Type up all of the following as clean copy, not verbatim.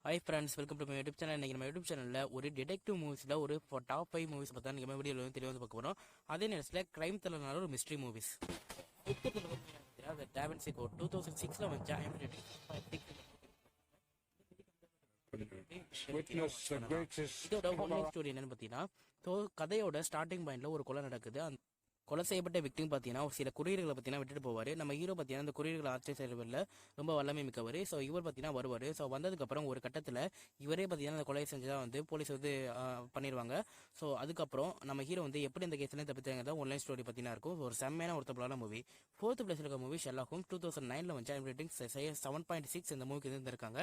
Hi friends, welcome to my YouTube channel. இன்றைக்கி நம்ம YouTube சேனலில் ஒரு டிடெக்டிவ் மூவிஸில் ஒரு டாப் 5 மூவிஸ் பார்த்தா நம்ம வீடியோவில் வந்து தெளிவாக பார்க்க போகிறோம். அதே நேரத்தில் கிரைம் த்ரில்லர்னால ஒரு மிஸ்ட்ரி மூவிஸ். டேவன்சி கோட் 2006 வந்துச்சு. இதோட ஒன்லைன் ஸ்டோரி என்னன்னு பார்த்தீங்கன்னா, கதையோட ஸ்டார்டிங் பாயிண்ட்ல ஒரு கொலை நடக்குது. அந்த கொலை செய்யப்பட்ட விக்டிம் பார்த்தீங்கன்னா ஒரு சில குறியீடுகளை பார்த்தீங்கன்னா விட்டுட்டு போவார். நம்ம ஹீரோ பார்த்தீங்கன்னா அந்த குறியீடுகளை ஆட்சி செய்வதில் ரொம்ப வல்லமை மிக்கவர். ஸோ இவர் பார்த்தீங்கன்னா வருவார். ஸோ வந்ததுக்கப்புறம் ஒரு கட்டத்தில் இவரே பார்த்தீங்கன்னா அந்த கொலையை செஞ்சதாக வந்து போலீஸ் வந்து பண்ணிடுவாங்க. ஸோ அதுக்கப்புறம் நம்ம ஹீரோ வந்து எப்படி இந்த கேஸ்லேயும் தப்பிச்சாங்க ஒன்லைன் ஸ்டோரி பார்த்தீங்கன்னா இருக்கும். ஒரு செம்மையான ஒருத்தப்பலான மூவி. 4th பிளேஸில் இருக்க மூவி ஷெர்லாக் ஹோம்ஸ் 2009 வந்து ரேட்டிங் 7.6 இந்த மூவிக்கு இருந்திருக்காங்க.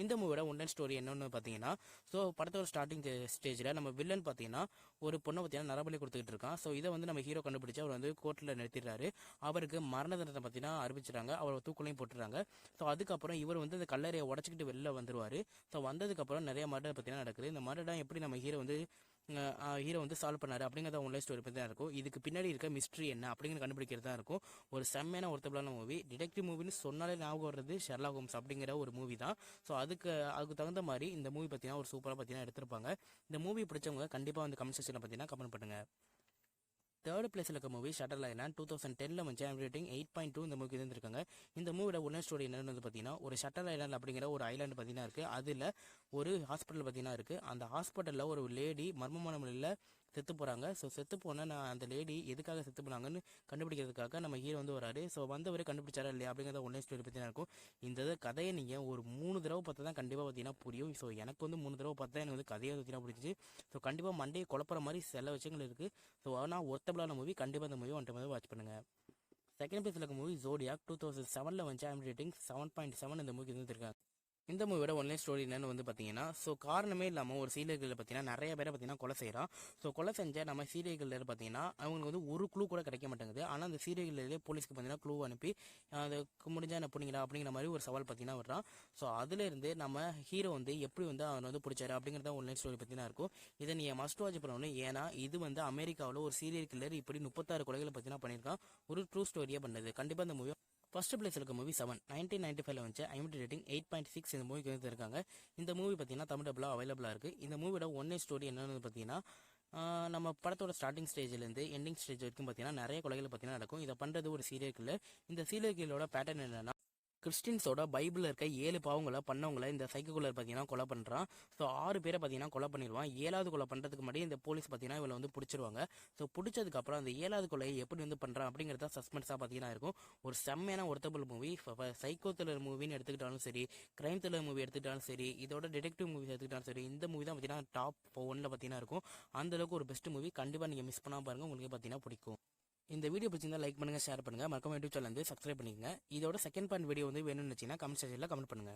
இந்த மூவியோட ஒன்லைன் ஸ்டோரி என்னன்னு பார்த்தீங்கன்னா, ஸோ படத்தோட ஸ்டார்டிங் ஸ்டேஜில் நம்ம வில்லன் பார்த்தீங்கன்னா ஒரு பொண்ணை பார்த்தீங்கன்னா நரபலி கொடுத்துக்கிட்டு இருக்கான். ஸோ இதை வந்து நம்ம ஹீரோ கண்டுபிடிச்சு அவர் வந்து கோர்ட்டில் நிறுத்திடுறாரு. அவருக்கு மரண தண்டனை பார்த்தீங்கன்னா அறிவிச்சிட்டாங்க. அவர் தூக்குலையும் போட்டுறாங்க. ஸோ அதுக்கப்புறம் இவர் வந்து இந்த கல்லறையை உடச்சிக்கிட்டு வெளில வந்துருவார். ஸோ வந்ததுக்கப்புறம் நிறைய மர்டர் பார்த்தீங்கன்னா நடக்குது. இந்த மர்டர் எப்படி நம்ம ஹீரோ வந்து சால்வ் பண்ணாரு அப்படிங்கிறத ஒன்லைன் ஸ்டோரி பற்றி தான் இருக்கும். இதுக்கு பின்னாடி இருக்க மிஸ்ட்ரி என்ன அப்படிங்கிற கண்டுபிடிக்கிறது தான் இருக்கும். ஒரு செம்மையான ஒருத்தபிளான மூவி. டிடெக்டிவ் மூவின்னு சொன்னாலே ஞாபகம் வர்றது ஷெர்லாக் ஹோம்ஸ் அப்படிங்கிற ஒரு மூவி தான். ஸோ அதுக்கு தகுந்த மாதிரி இந்த மூவி பார்த்தீங்கன்னா ஒரு சூப்பராக பார்த்தீங்கன்னா எடுத்திருப்பாங்க. இந்த மூவி பிடிச்சவங்க கண்டிப்பாக வந்து கமெண்ட் செக்ஷனில் பார்த்தீங்கன்னா கமெண்ட் பண்ணுங்க. 3rd பிளேஸில் இருக்க மூவி ஷட்டர் ஐலாண்ட் 2010 வந்து ரேட்டிங் 8.2 இந்த மூவிக்கு இருந்திருக்காங்க. இந்த மூவியோட ஒன்லைன் ஸ்டோரி என்னன்னு வந்து பார்த்தீங்கன்னா, ஒரு ஷட்டர் ஐலாண்ட் அப்படிங்கிற ஒரு ஐலாண்டு பார்த்தீங்கன்னா இருக்குது. அதில் ஒரு ஹாஸ்பிட்டல் பார்த்தீங்கன்னா இருக்குது. அந்த ஹாஸ்பிட்டலில் ஒரு லேடி மர்மமான முறையில் செத்து போகிறாங்க. ஸோ செத்து போனால் அந்த லேடி எதுக்காக செத்து போனாங்கன்னு கண்டுபிடிக்கிறதுக்காக நம்ம ஹீரோ வந்து வராரு. ஸோ வந்தவரை கண்டுபிடிச்சாரா இல்லையா அப்படிங்கிறத ஒன்லைன் ஸ்டோரி பற்றி தான் இருக்கும். இந்த கதையை நீங்கள் ஒரு 3 தடவை பார்த்தா தான் கண்டிப்பாக பார்த்தீங்கன்னா புரியும். ஸோ எனக்கு வந்து 3 தடவை பார்த்தா எனக்கு வந்து கதையை பார்த்தீங்கன்னா பிடிச்சிச்சு. ஸோ கண்டிப்பாக மண்டையை குழப்பற மாதிரி சில விஷயங்கள் இருக்குது. ஸோ ஆனால் ஒர்த்தபிளான மூவி. கண்டிப்பாக இந்த மூவி ஒன் டைம் வாட்ச் பண்ணுங்கள். செகண்ட் பிளேஸில் இருக்க மூவி ஜோடியாக் 2007 வந்து ரேட்டிங் 7.7 இந்த மூவிக்கு இருந்திருக்காங்க. இந்த மூவியோட ஒன்லைன் ஸ்டோரி என்னன்னு வந்து பார்த்தீங்கன்னா, ஸோ காரணமே இல்லாமல் ஒரு சீரியல் கில்லர் பார்த்தீங்கன்னா நிறைய பேரை பார்த்தீங்கன்னா கொலை செய்கிறான். ஸோ கொலை செஞ்ச நம்ம சீரியல் கில்லர் பார்த்தீங்கன்னா அவங்களுக்கு வந்து ஒரு க்ளூ கூட கிடைக்க மாட்டேங்குது. ஆனால் அந்த சீரியல் கில்லர்லேயே போலீஸ்க்கு பார்த்தீங்கன்னா க்ளூ அனுப்பி அதுக்கு முடிஞ்சா என்ன பிடிங்கடா அப்படிங்கிற மாதிரி ஒரு சவால் பார்த்தீங்கன்னா வர்றான். ஸோ அதுலேருந்து நம்ம ஹீரோ வந்து எப்படி வந்து அவனை வந்து பிடிச்சாரு அப்படிங்கிறத ஒன்லைன் ஸ்டோரி பார்த்தீங்கன்னா இருக்கும். இதை நீங்கள் மஸ்ட் வாட்ச் பண்ணணும். ஏன்னா இது வந்து அமெரிக்காவில் ஒரு சீரியல் கில்லர் இப்படி 36 கொலைகளை பார்த்தீங்கன்னா பண்ணியிருக்கான். ஒரு ட்ரூ ஸ்டோரியாக பண்ணது. கண்டிப்பாக இந்த மூவி ஃபர்ஸ்ட் பிளேஸ் இருக்க மூவி 7 1995 வந்து ஐஎம்டி ரேட்டிங் 8.6 இந்த மூவிக்கு வந்து இருக்காங்க. இந்த மூவி பார்த்தீங்கன்னா தமிழ் டபுளாக அவைலபிளாக இருக்குது. இந்த மூவியோட ஒன்லைன் ஸ்டோரி என்னன்னு பார்த்தீங்கன்னா, நம்ம படத்தோட ஸ்டார்டிங் ஸ்டேஜ்லேருந்து எண்டிங் ஸ்டேஜ் வரைக்கும் பார்த்தீங்கன்னா நிறைய கொலைகள் பார்த்தீங்கன்னா நடக்கும். இதை பண்ணுறது ஒரு சீரியல் கில்லர். இந்த சீரியல் கில்லரோட பேட்டர்ன் என்னன்னா, கிறிஸ்டின்ஸோட பைபிளில் இருக்க 7 பாவங்களை பண்ணவங்களை இந்த சைக்கோகுலர் பார்த்தீங்கன்னா கொலை பண்ணுறான். ஸோ 6 பேரை பார்த்தீங்கன்னா கொலை பண்ணிடுவான். 7வது கொலை பண்ணுறதுக்கு முன்னாடி இந்த போலீஸ் பார்த்தீங்கன்னா இவளை வந்து பிடிச்சிருவாங்க. ஸோ பிடிச்சதுக்கப்புறம் அந்த 7வது கொலையை எப்படி வந்து பண்ணுறான் அப்படிங்கிறத சஸ்பென்ஸாக பார்த்தீங்கன்னா இருக்கும். ஒரு செம்மையான ஒர்த்தபிள் மூவி. சைக்கோ த்ரில்லர் மூவின்னு எடுத்துக்கிட்டாலும் சரி, கிரைம் த்ரில்லர் மூவி எடுத்துக்கிட்டாலும் சரி, இதோட டிடெக்டிவ் மூவி எடுத்துக்கிட்டாலும் சரி, இந்த மூவி தான் பார்த்தீங்கன்னா டாப் 1ல் பார்த்தீங்கன்னா இருக்கும். அந்தளவுக்கு ஒரு பெஸ்ட் மூவி. கண்டிப்பாக நீங்கள் மிஸ் பண்ணாமல் பாருங்கள், உங்களுக்கு பார்த்தீங்கன்னா பிடிக்கும். இந்த வீடியோ பிடிச்சிருந்தா லைக் பண்ணுங்கள், ஷேர் பண்ணுங்கள், மறக்காம யூடியூப் சேனல் வந்து சப்ஸ்கிரைப் பண்ணிக்கங்க. இதோட செகண்ட் பார்ட் வீடியோ வந்து வேணும்னு வச்சிங்கன்னா கமெண்ட் செக்ஷனில் கமெண்ட் பண்ணுங்கள்.